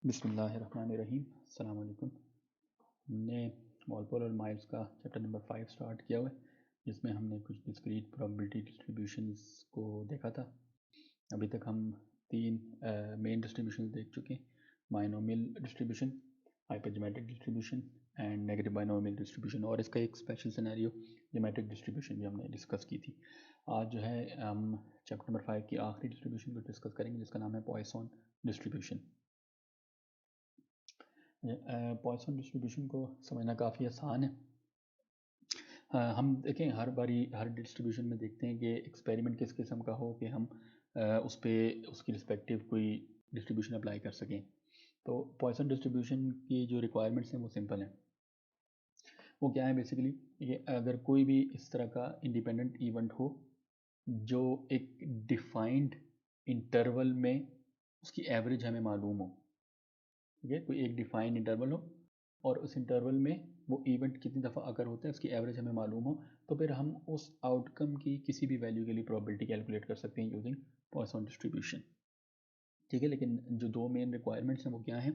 बिस्मिल्लाहिर्रहमानिर्रहीम। अस्सलाम वालेकुम। हमने वॉलपोल और माइल्स का चैप्टर नंबर 5 स्टार्ट किया हुआ है, जिसमें हमने कुछ डिस्क्रीट प्रोबेबिलिटी डिस्ट्रीब्यूशंस को देखा था। अभी तक हम 3 मेन डिस्ट्रीब्यूशन देख चुके हैं, binomial distribution, hypergeometric distribution and negative binomial distribution, और इसका एक स्पेशल सिनेरियो जोमेट्रिक डिस्ट्रीब्यूशन भी हमने डिस्कस की थी। आज जो है हम चैप्टर नंबर 5 की आखिरी डिस्ट्रीब्यूशन को डिस्कस करेंगे, जिसका नाम है पॉइसन डिस्ट्रीब्यूशन। पॉइसन डिस्ट्रीब्यूशन को समझना काफ़ी आसान है। हम देखें हर बारी हर डिस्ट्रीब्यूशन में देखते हैं कि एक्सपेरिमेंट किस किस्म का हो कि हम उस पर उसकी रिस्पेक्टिव कोई डिस्ट्रीब्यूशन अप्लाई कर सकें। तो पॉइसन डिस्ट्रीब्यूशन की जो रिक्वायरमेंट्स हैं वो सिंपल हैं। वो क्या है बेसिकली, ये अगर कोई भी इस तरह का इंडिपेंडेंट इवेंट हो जो एक डिफाइंड इंटरवल में उसकी एवरेज हमें मालूम हो, ठीक है, कोई एक डिफाइंड इंटरवल हो और उस इंटरवल में वो इवेंट कितनी दफ़ा अगर होता है उसकी एवरेज हमें मालूम हो, तो फिर हम उस आउटकम की किसी भी वैल्यू के लिए प्रोबेबिलिटी कैलकुलेट कर सकते हैं यूजिंग पॉइसन डिस्ट्रीब्यूशन। ठीक है, लेकिन जो दो मेन रिक्वायरमेंट्स हैं वो क्या हैं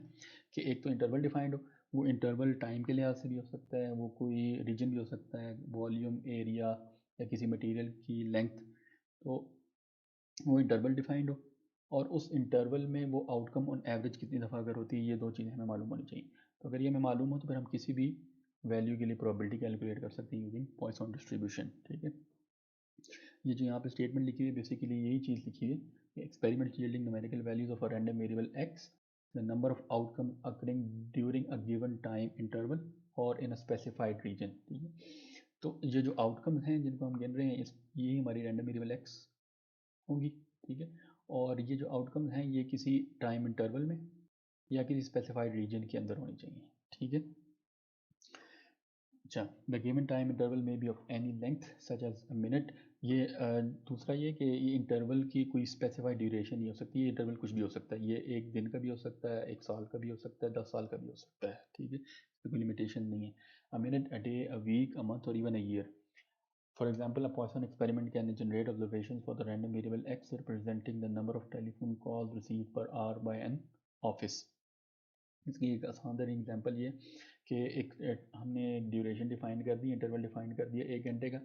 कि एक तो इंटरवल डिफाइंड हो, वो इंटरवल टाइम के लिहाज से भी हो सकता है, वो कोई रीजन भी हो सकता है, वॉल्यूम, एरिया या किसी मटेरियल की लेंथ, तो वो इंटरवल डिफाइंड हो और उस इंटरवल में वो आउटकम ऑन एवरेज कितनी दफ़ा अगर होती है, ये दो चीज़ें हमें मालूम होनी चाहिए। तो अगर ये हमें मालूम हो तो फिर हम किसी भी वैल्यू के लिए प्रोबेबिलिटी कैलकुलेट कर सकते हैं यूजिंग पॉइसन डिस्ट्रीब्यूशन। ठीक है, ये जो यहाँ पे स्टेटमेंट लिखी हुई है बेसिकली यही चीज़ लिखी हुई है, experiment yielding numerical values of a random variable x, the number of outcome occurring during a given time interval और इन अ स्पेसिफाइड रीजन। ठीक है, तो ये जो आउटकम्स हैं जिनको हम गिन रहे हैं ये हमारी रैंडम वेरिएबल एक्स होंगी। ठीक है, और ये जो आउटकम्स हैं ये किसी टाइम इंटरवल में या किसी स्पेसिफाइड रीजन के अंदर होनी चाहिए। ठीक है, अच्छा, द गिवन टाइम इंटरवल में be of any length such as a minute. ये दूसरा ये कि ये इंटरवल की कोई स्पेसिफाइड ड्यूरेशन नहीं हो सकती, ये इंटरवल कुछ भी हो सकता है, ये एक दिन का भी हो सकता है, एक साल का भी हो सकता है, 10 साल का भी हो सकता है। ठीक है, इसमें कोई लिमिटेशन नहीं है। A minute, a day, a week, a month और even a year. For example, a Poisson experiment can generate observations for the random variable x representing the number of telephone calls received per hour by an office. इसकी एक आसान तरीन example ये कि हमने एक duration define कर दी, interval define कर दिया 1 घंटे का,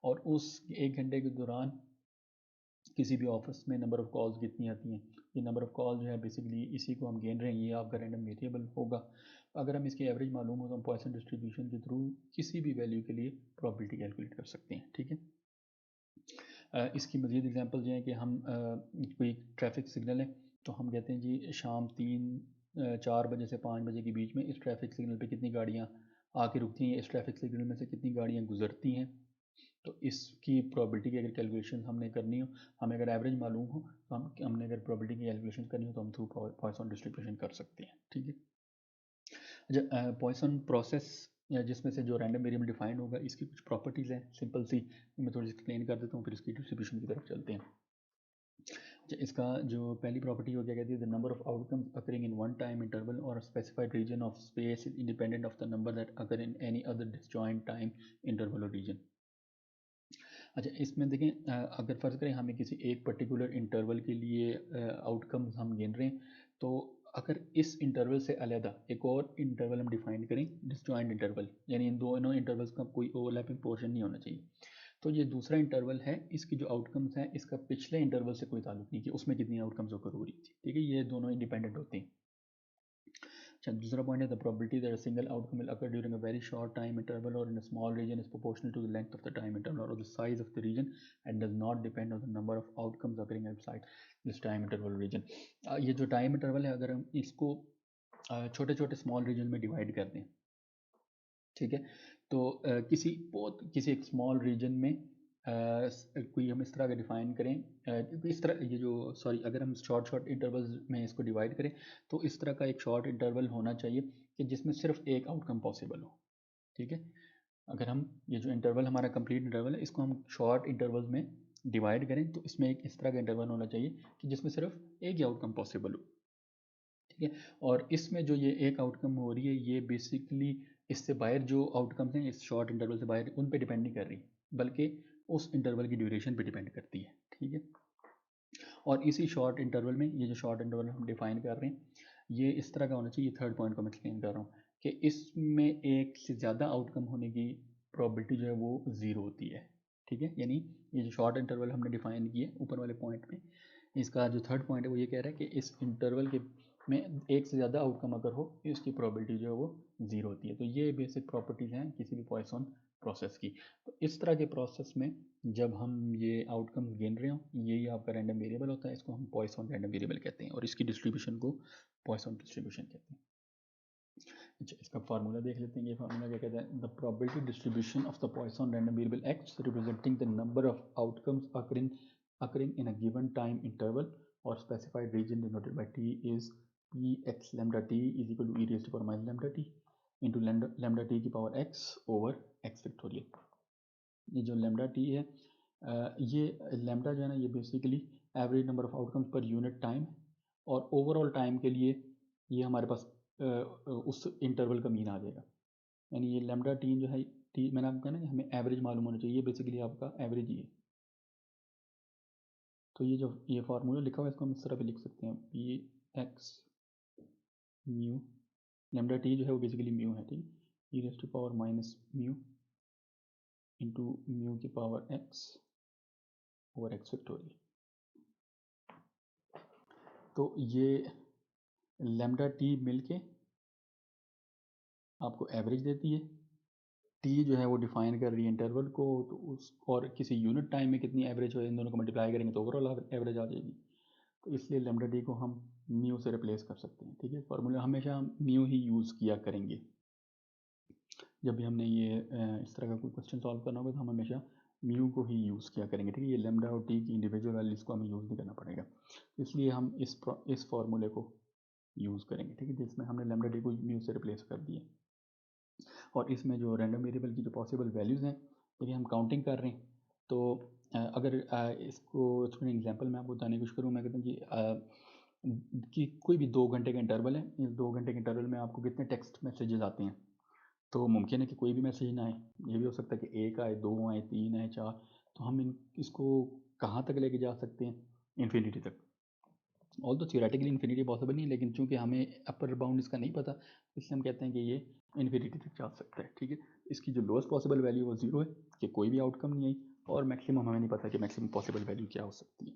और उस 1 घंटे के दौरान किसी भी ऑफिस में नंबर ऑफ़ कॉल्स कितनी आती हैं। ये नंबर ऑफ़ कॉल जो है बेसिकली इसी को हम गिन रहे हैं, ये आपका रैंडम वेरिएबल होगा। अगर हम इसकी एवरेज मालूम हो तो हम पॉइसन डिस्ट्रीब्यूशन के थ्रू किसी भी वैल्यू के लिए प्रोबेबिलिटी कैलकुलेट कर सकते हैं। ठीक है, इसकी मज़ीद एग्जांपल ये हैं कि हम कोई ट्रैफिक सिग्नल है तो हम कहते हैं जी शाम 4 बजे से 5 बजे के बीच में इस ट्रैफिक सिग्नल पे कितनी गाड़ियाँ आके रुकती हैं, इस ट्रैफिक सिग्नल में से कितनी गाड़ियाँ गुजरती हैं। तो इसकी प्रोबेबिलिटी की अगर कैलकुलेशन हमने करनी हो, हमें अगर एवरेज मालूम हो तो हमने अगर प्रोबेबिलिटी की कैलकुलेशन करनी हो तो हम थ्रू पॉइसन डिस्ट्रीब्यूशन कर सकते हैं। ठीक है, अच्छा, पॉइसन प्रोसेस या जिसमें से जो रैंडम वेरिएबल डिफाइंड होगा इसकी कुछ प्रॉपर्टीज़ हैं सिंपल सी, मैं थोड़ी सी एक्सप्लेन कर देता हूँ, फिर इसकी डिस्ट्रीब्यूशन की तरफ चलते हैं। अच्छा, इसका जो पहली प्रॉपर्टी हो क्या कहती है, the number of outcomes occurring in one time interval और specified region of space is independent of the number that occur in any other disjoint time interval और रीजन। अच्छा, इसमें देखें अगर फ़र्ज़ करें हमें किसी एक पर्टिकुलर इंटरवल के लिए आउटकम्स हम गिन रहे हैं, तो अगर इस इंटरवल से अलहदा एक और इंटरवल हम डिफाइन करें डिसजॉइंट इंटरवल, यानी इन दोनों इंटरवल्स का कोई ओवरलैपिंग पोर्शन नहीं होना चाहिए, तो ये दूसरा इंटरवल है, इसकी जो आउटकम्स हैं इसका पिछले इंटरवल से कोई ताल्लुक नहीं कि उसमें कितनी आउटकम्स ओकर हो रही थी। ठीक है, ये दोनों इंडिपेंडेंट होते हैं। अच्छा, दूसरा पॉइंट है the probability that a single outcome will occur during a very short time interval और in a small region is proportional to the length of the time interval और the size of the region and does not depend on the number of outcomes occurring outside this time interval region. ये जो time interval है अगर हम इसको छोटे छोटे small reason में डिवाइड कर दें, ठीक है, तो किसी एक स्मॉल रीजन में कोई हम इस तरह का डिफाइन करें, इस तरह ये जो सॉरी अगर हम शॉर्ट इंटरवल्स में इसको डिवाइड करें तो इस तरह का एक शॉर्ट इंटरवल होना चाहिए कि जिसमें सिर्फ एक आउटकम पॉसिबल हो। ठीक है, अगर हम ये जो इंटरवल हमारा कंप्लीट इंटरवल है इसको हम शॉर्ट इंटरवल्स में डिवाइड करें तो इसमें एक इस तरह का इंटरवल होना चाहिए कि जिसमें सिर्फ एक ही आउटकम पॉसिबल हो। ठीक है, और इसमें जो ये एक आउटकम हो रही है ये बेसिकली इससे बाहर जो आउटकम्स हैं इस शॉर्ट इंटरवल से बाहर उन पे डिपेंड नहीं कर रही, बल्कि उस इंटरवल की ड्यूरेशन पे डिपेंड करती है। ठीक है, और इसी शॉर्ट इंटरवल में, ये जो शॉर्ट इंटरवल हम डिफाइन कर रहे हैं, ये इस तरह का होना चाहिए। थर्ड पॉइंट को मैं एक्सप्लेन कर रहा हूँ कि इसमें एक से ज़्यादा आउटकम होने की प्रोबेबिलिटी जो है वो ज़ीरो होती है, ठीक है। यानी ये जो शॉर्ट इंटरवल हमने डिफाइन किए ऊपर वाले पॉइंट में, इसका जो थर्ड पॉइंट है वो ये कह रहा है कि इस इंटरवल के में एक से ज़्यादा आउटकम अगर हो, इसकी प्रोबेबिलिटी जो है वो ज़ीरो होती है। तो ये बेसिक प्रॉपर्टीज़ हैं किसी भी पॉइसन प्रोसेस की। तो इस तरह के प्रोसेस में जब हम ये आउटकम्स गिन रहे हो, यही आपका रैंडम वेरिएबल होता है, इसको हम पॉइसन रैंडम वेरिएबल कहते हैं और इसकी डिस्ट्रीब्यूशन को पॉइसन डिस्ट्रीब्यूशन कहते हैं। अच्छा, इसका फार्मूला देख लेते हैं। ये फार्मूला क्या कहता है? The probability distribution of the Poisson random variable x representing the number of outcomes occurring in a given time interval or specified region denoted by t is p x lambda t is equal to e raised to power minus lambda t into lambda t की power x over x factorial. ये जो lambda T है, ये lambda जो है ना, ये basically average number of outcomes per unit time, और ओवरऑल टाइम के लिए ये हमारे पास उस इंटरवल का मीन आ जाएगा। यानी ये लैम्डा टी जो है, टी मैंने आपको कहा ना कि हमें एवरेज मालूम होना चाहिए, ये बेसिकली आपका एवरेज ही है। तो ये जो ये फार्मूला लिखा हुआ है, इसको हम इस तरह भी लिख सकते हैं, P X mu, lambda T जो है वो बेसिकली म्यू है, ठीक, E raise to power minus mu into mu की power X over X factorial. तो ये लैम्डा टी मिलके आपको एवरेज देती है। टी जो है वो डिफाइन कर रही है इंटरवल को, तो उस और किसी यूनिट टाइम में कितनी एवरेज हो, इन दोनों को मल्टीप्लाई करेंगे तो ओवरऑल एवरेज आ जाएगी। तो इसलिए लैम्डा टी को हम म्यू से रिप्लेस कर सकते हैं, ठीक है। फार्मूला हमेशा हम म्यू ही यूज़ किया करेंगे जब भी हमने ये इस तरह का कोई क्वेश्चन सॉल्व करना होगा, तो हम हमेशा म्यू को ही यूज़ किया करेंगे, ठीक है। ये लैम्डा और टी की इंडिविजुअल वैल्यूज़ को हमें यूज़ नहीं करना पड़ेगा, इसलिए हम इस फार्मूले को यूज़ करेंगे, ठीक है, जिसमें हमने लैम्डा टी को म्यू से रिप्लेस कर दिया। और इसमें जो रैंडम वेरिएबल की जो पॉसिबल वैल्यूज़ हैं, देखिए हम काउंटिंग कर रहे हैं, तो अगर इसको थोड़ी एग्जांपल मैं आपको बताने की कोशिश करूँ, मैं कहता हूँ कि कोई भी 2 घंटे का इंटरवल है, इस 2 घंटे के इंटरवल में आपको कितने टेक्स्ट मैसेजेस आते हैं। तो मुमकिन है कि कोई भी मैसेज ना आए, ये भी हो सकता है कि 1 आए, 2 आए, 3 आए, 4। तो हम इसको कहाँ तक लेके जा सकते हैं? इन्फिनिटी तक। ऑल तो थियोरेटिकली इन्फिनिटी पॉसिबल नहीं है, लेकिन चूंकि हमें अपर बाउंड इसका नहीं पता, इसलिए हम कहते हैं कि ये इन्फिनिटी तक जा सकता है, ठीक है। इसकी जो लोएस्ट पॉसिबल वैल्यू वो 0 है, कि कोई भी आउटकम नहीं आई, और मैक्सिमम हमें नहीं पता कि मैक्सिमम पॉसिबल वैल्यू क्या हो सकती है।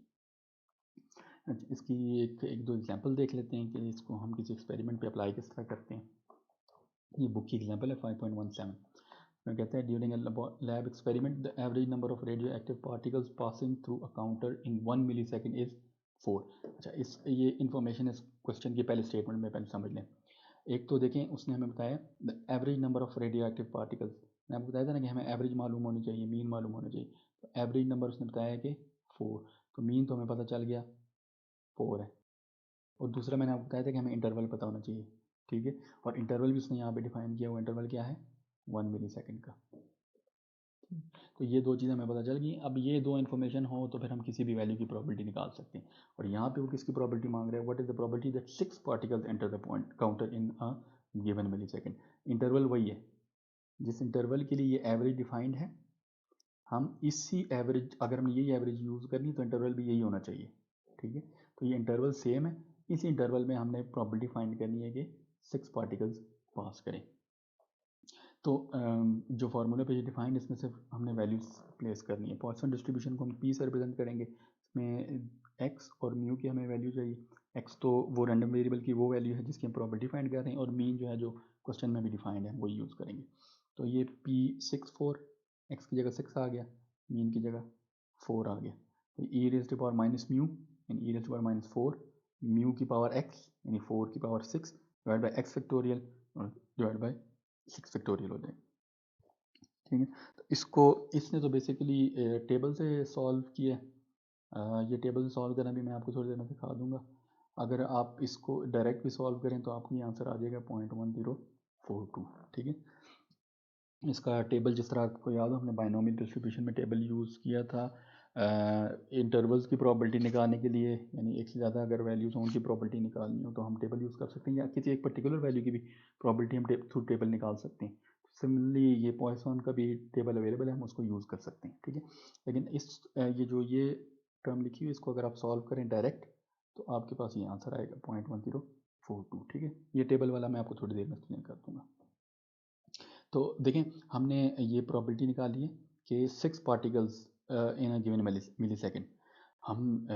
अच्छा, इसकी एक दो एग्जांपल देख लेते हैं कि इसको हम किसी एक्सपेरिमेंट पे अप्लाई किस तरह करते हैं। ये बुक की एग्जांपल है 5.17 में, कहते हैं during lab experiment the average number of radio active particles passing through a counter in 1 millisecond is 4। अच्छा, ये इन्फॉर्मेशन इस क्वेश्चन की पहले स्टेटमेंट में पहले समझ लें। एक तो देखें, उसने हमें बताया the average number of radio active particles. मैं आपको बताया था ना कि हमें एवरेज मालूम होनी चाहिए, मीन मालूम होना चाहिए। तो एवरेज नंबर उसने बताया कि 4, तो मीन तो हमें पता चल गया 4 है। और दूसरा मैंने आपको बताया था कि हमें इंटरवल पता होना चाहिए, ठीक है। और इंटरवल भी उसने यहाँ पे डिफाइन किया हुआ, इंटरवल क्या है? 1 मिलीसेकंड का। तो ये दो चीज़ें हमें पता चल गई। अब ये दो इन्फॉर्मेशन हो तो फिर हम किसी भी वैल्यू की प्रोबेबिलिटी निकाल सकते हैं। और यहाँ पे वो किसकी प्रोबेबिलिटी मांग रहे हैं? What is the probability that 6 particles enter the point counter in a given millisecond. Interval वही है जिस इंटरवल के लिए ये एवरेज डिफाइंड है। हम इसी एवरेज, अगर हमने यही एवरेज यूज़ करनी तो इंटरवल भी यही होना चाहिए, ठीक है। तो ये इंटरवल सेम है, इसी इंटरवल में हमने प्रोबेबिलिटी फाइंड करनी है कि 6 पार्टिकल्स पास करें। तो जो फार्मूले पे ये डिफाइंड, इसमें सिर्फ हमने वैल्यूज प्लेस करनी है। पॉइसन डिस्ट्रीब्यूशन को हम पी से रिप्रेजेंट करेंगे, इसमें एक्स और म्यू की हमें वैल्यू चाहिए। एक्स तो वो रैंडम वेरिएबल की वो वैल्यू है जिसकी हम प्रोबेबिलिटी फाइंड कर रहे हैं, और मीन जो है जो क्वेश्चन में भी डिफाइंड है वही यूज़ करेंगे। तो ये पी 6 4, एक्स की जगह 6 आ गया, मीन की जगह 4 आ गया। तो E raise to power minus mu यानी E raise to power minus 4 mu की पावर एक्स यानी 4 की power 6 divide by X factorial और डिवाइड बाई 6 फैक्टोरियल हो जाएगा, ठीक है। तो इसको इसने तो बेसिकली टेबल से सॉल्व किया। ये टेबल से सॉल्व करना भी मैं आपको थोड़ी देर में दिखा दूंगा। अगर आप इसको डायरेक्ट भी सॉल्व करें तो आपकी आंसर आ जाएगा 0.1042, ठीक है। इसका टेबल जिस तरह आपको याद हो, हमने बाइनोमियल डिस्ट्रीब्यूशन में टेबल यूज़ किया था इंटरवल्स की प्रोबेबिलिटी निकालने के लिए, यानी एक से ज़्यादा अगर वैल्यूज़ हों उनकी प्रोबेबिलिटी निकालनी हो तो हम टेबल यूज़ कर सकते हैं, या किसी एक पर्टिकुलर वैल्यू की भी प्रोबेबिलिटी हम थ्रू टेबल निकाल सकते हैं। सिमिलरली ये पॉइसन का भी टेबल अवेलेबल है, हम उसको यूज़ कर सकते हैं, ठीक है। लेकिन ये टर्म लिखी हुई, इसको अगर आप सॉल्व करें डायरेक्ट तो आपके पास ये आंसर आएगा 0.1042। ठीक है, ये टेबल वाला मैं आपको थोड़ी देर में एक्सप्लेन कर दूंगा। तो देखें, हमने ये प्रॉपर्टी निकाली है कि 6 particles in a given millisecond. हम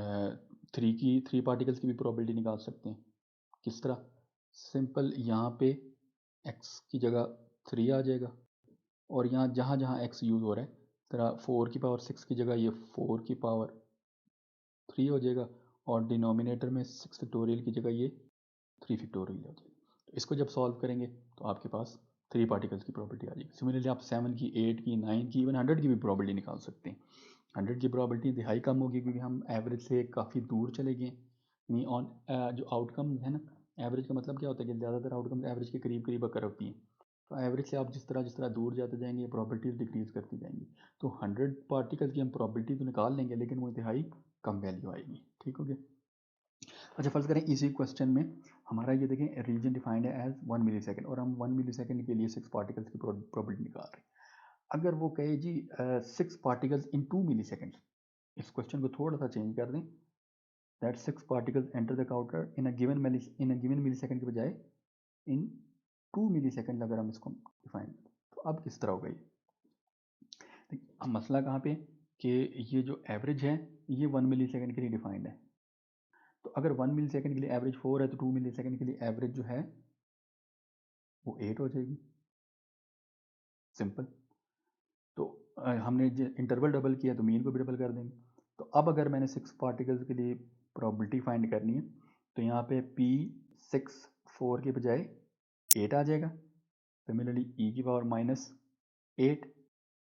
3 पार्टिकल्स की भी प्रॉपर्टी निकाल सकते हैं। किस तरह? सिंपल, यहाँ पे x की जगह 3 आ जाएगा, और यहाँ जहाँ जहाँ x यूज़ हो रहा है तरह 4 की पावर 6 की जगह ये 4 की पावर 3 हो जाएगा, और डिनोमिनेटर में 6 फैक्टोरियल की जगह ये 3 फैक्टोरियल हो जाएगा। तो इसको जब सॉल्व करेंगे तो आपके पास 3 पार्टिकल्स की प्रॉपर्टी आ जाएगी। सिमिलरली आप 7 की, 8 की, 9 की, इवन 100 की भी प्रॉपर्टी निकाल सकते हैं। 100 की प्रॉपर्टी इंतहाई कम होगी क्योंकि हम एवरेज से काफ़ी दूर चले गए। यानी ऑन जो आउटकम है ना, एवरेज का मतलब क्या होता है कि ज़्यादातर आउटकम एवरेज के करीब करीब अकर होती हैं। तो एवरेज से आप जिस तरह दूर जाते जाएंगे प्रॉपर्टीज डिक्रीज करती जाएंगी। तो 100 पार्टिकल्स की हम प्रॉपर्टी तो निकाल लेंगे, लेकिन वो इंतहाई कम वैल्यू आएगी। ठीक हो गया? अच्छा, फर्ज करें इसी क्वेश्चन में हमारा ये देखें रीजन डिफाइंड है एज 1 मिली सेकेंड, और हम 1 मिली सेकेंड के लिए 6 पार्टिकल्स की प्रॉपर्टी निकाल रहे हैं। अगर वो कहे जी 6 पार्टिकल्स इन 2 मिली सेकेंड, इस क्वेश्चन को थोड़ा सा चेंज कर दें, that 6 particles enter the counter in a given millisecond के बजाय इन 2 मिली सेकेंड अगर हम इसको डिफाइन करें तो अब किस तरह होगा ये? अब मसला कहाँ पे कि ये जो एवरेज है ये 1 मिली सेकेंड के लिए डिफाइंड है। तो अगर 1 मिली सेकेंड के लिए एवरेज 4 है तो 2 मिली सेकेंड के लिए एवरेज जो है वो 8 हो जाएगी। सिंपल। तो हमने इंटरवल डबल किया तो मीन को भी डबल कर देंगे। तो अब अगर मैंने 6 पार्टिकल्स के लिए प्रोबेबिलिटी फाइंड करनी है तो यहाँ पे P6 4 के बजाय 8 आ जाएगा। सिमिलरली e की पावर -8,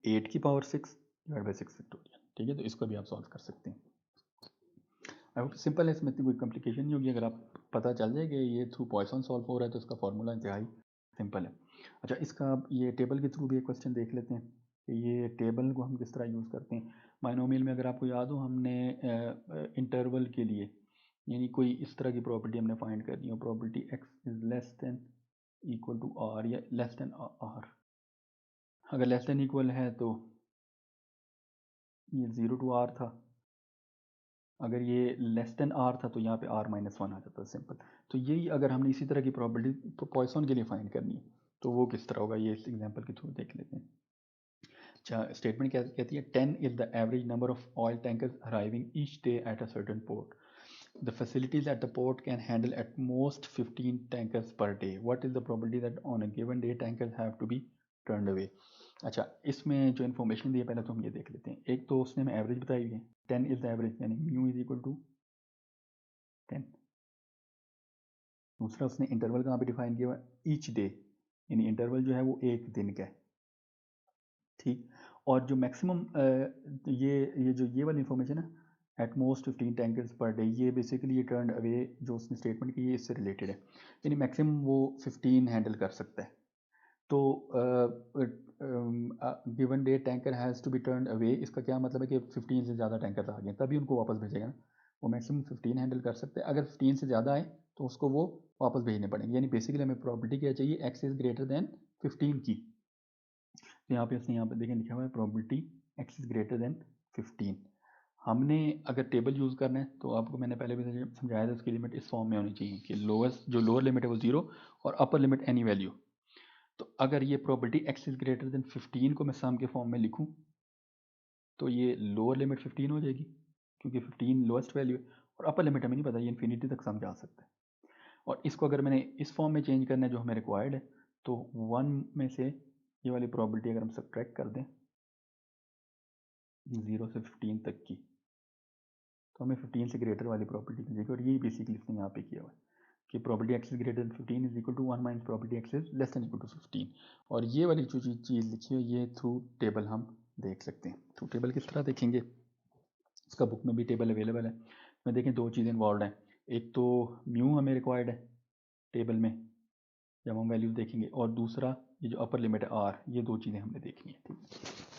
8 की पावर 6 डिवाइड बाई 6 फैक्टोरियल। ठीक है, तो इसको भी आप सॉल्व कर सकते हैं। आई होप सिंपल है, इसमें कोई कॉम्प्लिकेशन नहीं होगी। अगर आप पता चल जाए कि ये थ्रू पॉइसन सॉल्व हो रहा है तो इसका फॉर्मूला इंतहाई सिंपल है। अच्छा, इसका ये टेबल के थ्रू भी एक क्वेश्चन देख लेते हैं कि ये टेबल को हम किस तरह यूज़ करते हैं। बाइनोमियल में अगर आपको याद हो हमने इंटरवल के लिए यानी कोई इस तरह की प्रॉपर्टी हमने फाइंड करनी हो, property x is less than equal to r या लेस देन r। अगर लेस देन इक्वल है तो ये 0 टू r था, अगर ये लेस देन r था तो यहाँ पे r -1 आ जाता है। सिंपल। तो यही अगर हमने इसी तरह की प्रॉपर्टी पॉइसन के लिए फाइंड करनी है तो वो किस तरह होगा, ये इस एग्जांपल के थ्रू देख लेते हैं। अच्छा, स्टेटमेंट क्या कहती है? 10 is the average number of oil tankers arriving each day at a certain port. The facilities at the port can handle at most 15 tankers per day. What is the probability that on a given day tankers have to be turned away? अच्छा, इसमें जो information दी है पहले तो हम ये देख लेते हैं। एक तो उसने हमें एवरेज बताई हुई है, 10 इज द एवरेज यानी म्यू इज इक्वल टू 10। दूसरा उसने इंटरवल कहाँ पे डिफाइन किया हुआ है? ईच डे, यानी इंटरवल जो है वो एक दिन का है। ठीक, और जो मैक्सिमम ये वाली इन्फॉर्मेशन है at most 15 tankers per day, ये बेसिकली ये टर्न अवे जो उसने स्टेटमेंट की है इससे रिलेटेड है, यानी मैक्सिमम वो 15 हैंडल कर सकता है। तो given day tanker has to be turn away, इसका क्या मतलब है कि 15 से ज़्यादा टैंकर आ गए तभी उनको वापस भेजेगा ना। वो मैक्सिमम 15 हैंडल कर सकते हैं, अगर 15 से ज़्यादा आए तो उसको वो वापस भेजने पड़ेंगे। यानी बेसिकली हमें प्रॉपर्टी क्या चाहिए? एक्स इज़ ग्रेटर देन 15 की। तो यहाँ पे उसने यहाँ पे देखें लिखा हुआ है property x is greater than 15। हमने अगर टेबल यूज़ करना है तो आपको मैंने पहले भी समझाया था, उसकी लिमिट इस फॉर्म में होनी चाहिए कि लोअर्स्ट जो लोअर लिमिट है वो 0 और अपर लिमिट एनी वैल्यू। तो अगर ये property x is greater than 15 को मैं सम के फॉर्म में लिखूँ तो ये लोअर लिमिट 15 हो जाएगी क्योंकि 15 लोएस्ट वैल्यू है, और अपर लिमिट हमें नहीं पता, ये इन्फिनिटी तक सम जा सकता है। और इसको अगर मैंने इस फॉर्म में चेंज करना है जो हमें रिक्वायर्ड है तो 1 में से ये वाली प्रॉपर्टी अगर हम सब्ट्रैक्ट कर दें 0 से 15 तक की तो हमें 15 से ग्रेटर वाली प्रॉपर्टी मिलेगी, और यही बेसिकली इसने यहाँ पे किया हुआ है कि property X is greater than 15 is equal to 1 minus property X is less than equal to 15। और ये वाली जो चीज़ लिखी है ये थ्रू टेबल हम देख सकते हैं। थ्रू टेबल किस तरह देखेंगे, इसका बुक में भी टेबल अवेलेबल है। इसमें देखें दो चीज़ें इन्वॉल्व हैं, एक तो म्यू हमें रिक्वायर्ड है टेबल में जब हम वैल्यूज देखेंगे, और दूसरा ये जो अपर लिमिट है आर, ये दो चीज़ें हमने देखनी है। ठीक,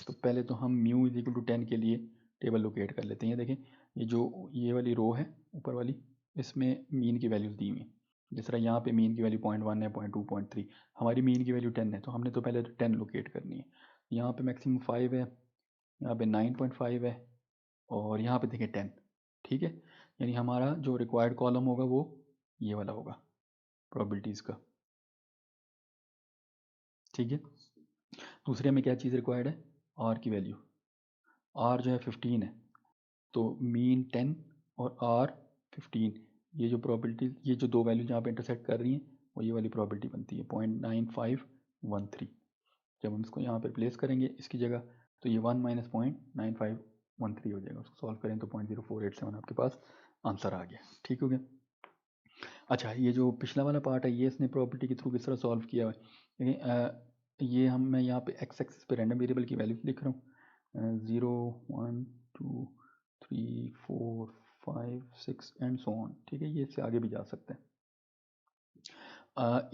तो पहले तो हम म्यू इज इक्वल टू 10 के लिए टेबल लोकेट कर लेते हैं। ये देखें ये जो ये वाली रो है ऊपर वाली, इसमें मीन की वैल्यूज़ दी हुई हैं। जिस तरह यहाँ पे मीन की वैल्यू 0.1 है, 0.2, 0.3, हमारी मीन की वैल्यू 10 है तो हमने तो पहले तो 10 लोकेट करनी है। यहाँ पे मैक्सिमम 5 है, यहाँ पे 9.5 है, और यहाँ पे देखें 10, ठीक है। यानी हमारा जो रिक्वायर्ड कॉलम होगा वो ये वाला होगा प्रोबेबिलिटीज़ का, ठीक है। दूसरे में क्या चीज़ रिक्वायर्ड है, आर की वैल्यू, आर जो है 15 है, तो मीन 10 और आर 15, ये जो प्रोबेबिलिटी, ये जो दो वैल्यू जहाँ पे इंटरसेक्ट कर रही हैं वो ये वाली प्रोबेबिलिटी बनती है 0.9513। जब हम इसको यहाँ पे प्लेस करेंगे इसकी जगह, तो ये 1 माइनस 0.9513 हो जाएगा। उसको सॉल्व करें तो 0.0487 आपके पास आंसर आ गया, ठीक हो गया। अच्छा, ये जो पिछला वाला पार्ट है ये इसने प्रॉपर्टी के थ्रू किस तरह सॉल्व किया हुआ है, देखिए ये मैं यहाँ पे एक्स एक्सिस पे रैंडम वेरिएबल की वैल्यू लिख रहा हूँ, 0 1 2 3 4 5 6 एंड सो ऑन, ठीक है। ये इससे आगे भी जा सकते हैं।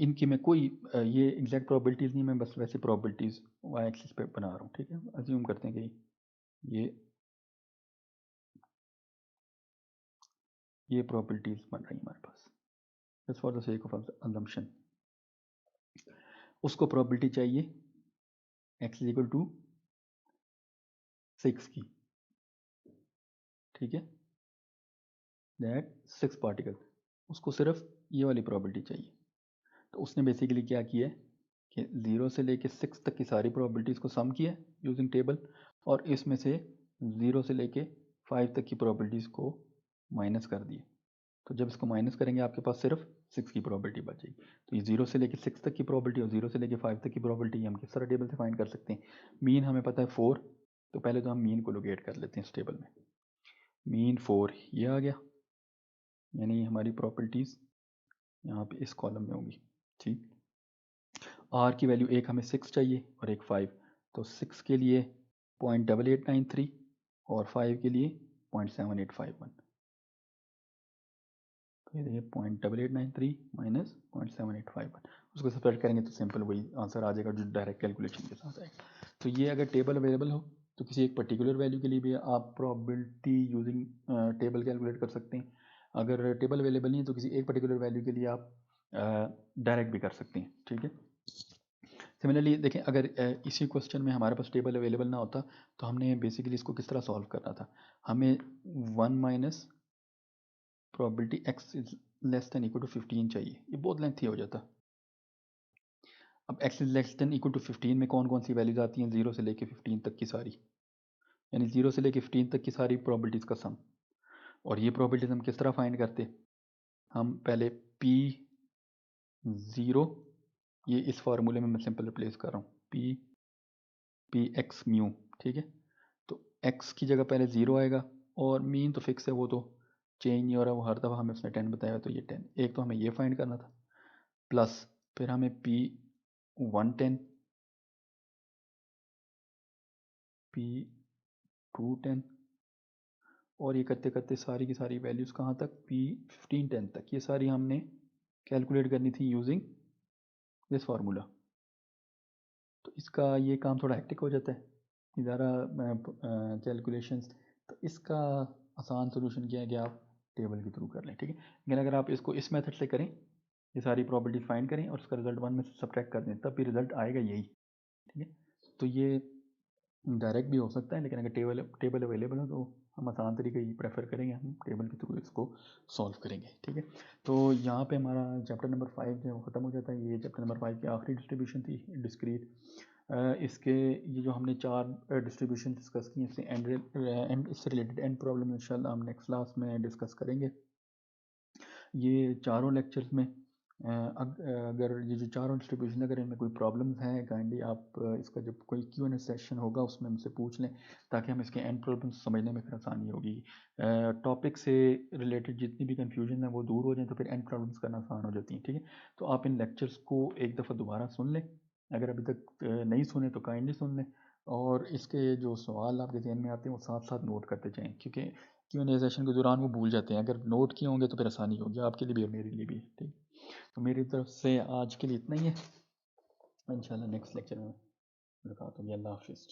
इनकी मैं कोई ये एग्जैक्ट प्रोबेबिलिटीज़ नहीं, मैं बस वैसे प्रोबेबिलिटीज़ वाई एक्सिस पे बना रहा हूँ, ठीक है। अज्यूम करते हैं कि ये प्रोबेबिलिटीज़ बन रही हैं हमारे पास, just for the sake of assumption. उसको प्रोबेबिलिटी चाहिए x इज इक्वल टू 6 की, ठीक है, दैट 6 पार्टिकल, उसको सिर्फ ये वाली प्रोबेबिलिटी चाहिए। तो उसने बेसिकली क्या किया है कि 0 से लेके 6 तक की सारी प्रोबेबिलिटीज़ को सम किया यूजिंग टेबल, और इसमें से 0 से लेके 5 तक की प्रोबेबिलिटीज़ को माइनस कर दिए। तो जब इसको माइनस करेंगे आपके पास सिर्फ 6 की प्रोबेबिलिटी बचेगी। तो ये 0 से लेके 6 तक की प्रोबेबिलिटी और 0 से लेके 5 तक की प्रोबेबिलिटी हम किस तरह टेबल से फाइंड कर सकते हैं। मीन हमें पता है 4, तो पहले तो हम मीन को लोकेट कर लेते हैं इस टेबल में। मीन 4 ये आ गया, यानी हमारी प्रॉपर्टीज़ यहाँ पे इस कॉलम में होंगी, ठीक। आर की वैल्यू एक हमें 6 चाहिए और एक 5, तो 6 के लिए 0.8893 और 5 के लिए 0.7851। तो ये देखिए 0.8893 माइनस 0.7851, उसको सब्ट्रैक्ट करेंगे तो सिंपल वही आंसर आ जाएगा जो डायरेक्ट कैलकुलेशन के साथ आएगा। तो ये अगर टेबल अवेलेबल हो तो किसी एक पर्टिकुलर वैल्यू के लिए भी आप प्रोबेबिलिटी यूजिंग टेबल कैलकुलेट कर सकते हैं। अगर टेबल अवेलेबल नहीं है तो किसी एक पर्टिकुलर वैल्यू के लिए आप डायरेक्ट भी कर सकते हैं, ठीक है। सिमिलरली देखें, अगर इसी क्वेश्चन में हमारे पास टेबल अवेलेबल ना होता तो हमने बेसिकली इसको किस तरह सॉल्व करना था, हमें 1 minus probability x is less than equal to 15 चाहिए, ये बहुत लेंथी हो जाता। अब x is less than equal to 15 में कौन कौन सी वैल्यूज आती हैं, 0 से लेके 15 तक की सारी, यानी 0 से लेके 15 तक की सारी प्रोबेबिलिटीज़ का सम। और ये प्रोबेबिलिटीज़ हम किस तरह फाइंड करते, हम पहले P0, ये इस फार्मूले में मैं सिंपल रिप्लेस कर रहा हूँ, P x म्यू, ठीक है। तो x की जगह पहले 0 आएगा, और मीन तो फिक्स है, वो तो चेंज नहीं हो रहा, वो हर दफ़ा हमें उसने 10 बताया, तो ये 10, एक तो हमें ये फाइंड करना था, प्लस फिर हमें P110 P210, और ये करते करते सारी की सारी वैल्यूज़ कहाँ तक, P1510 तक, ये सारी हमने कैलकुलेट करनी थी यूजिंग दिस फार्मूला। तो इसका ये काम थोड़ा हेक्टिक हो जाता है ज़्यादा कैलकुलेशंस, तो इसका आसान सोल्यूशन क्या है कि आप टेबल के थ्रू कर लें, ठीक है। लेकिन अगर आप इसको इस मेथड से करें, ये सारी प्रॉपर्टीज फाइंड करें और उसका रिजल्ट 1 में से सब्ट्रैक्ट कर दें, तब भी रिजल्ट आएगा यही, ठीक है। तो ये डायरेक्ट भी हो सकता है, लेकिन अगर टेबल अवेलेबल हो तो हम आसान तरीके ही प्रेफर करेंगे, हम टेबल के थ्रू इसको सॉल्व करेंगे, ठीक है। तो यहाँ पे हमारा चैप्टर नंबर 5 जो है वो ख़त्म हो जाता है। ये चैप्टर नंबर 5 की आखिरी डिस्ट्रीब्यूशन थी, डिस्क्रीट। इसके ये जो हमने 4 डिस्ट्रीब्यूशन डिस्कस की, इससे एंड इससे रिलेटेड एंड प्रॉब्लम इंशाल्लाह हम नेक्स्ट क्लास में डिस्कस करेंगे। ये चारों लेक्चर्स में अगर ये जो चारों डिस्ट्रीब्यूशन, अगर इनमें कोई प्रॉब्लम्स हैं, काइंडली आप इसका जब कोई Q&A सेशन होगा उसमें हमसे पूछ लें, ताकि हम इसके एंड प्रॉब्लम्स समझने में फिर आसानी होगी। टॉपिक से रिलेटेड जितनी भी कन्फ्यूजन है वो दूर हो जाए तो फिर एंड प्रॉब्लम्स करना आसान हो जाती हैं, ठीक है। तो आप इन लेक्चर्स को एक दफ़ा दोबारा सुन लें, अगर अभी तक नहीं सुने तो काइंडली सुन लें, और इसके जो सवाल आपके जहन में आते हैं वो साथ साथ नोट करते जाएँ, क्योंकि Q&A सेशन के दौरान वो भूल जाते हैं। अगर नोट किए होंगे तो फिर आसानी होगी आपके लिए भी और मेरे लिए भी, ठीक। तो मेरी तरफ से आज के लिए इतना ही है, इंशाल्लाह नेक्स्ट लेक्चर में मुलाकात होगी। अल्लाह हाफिज़।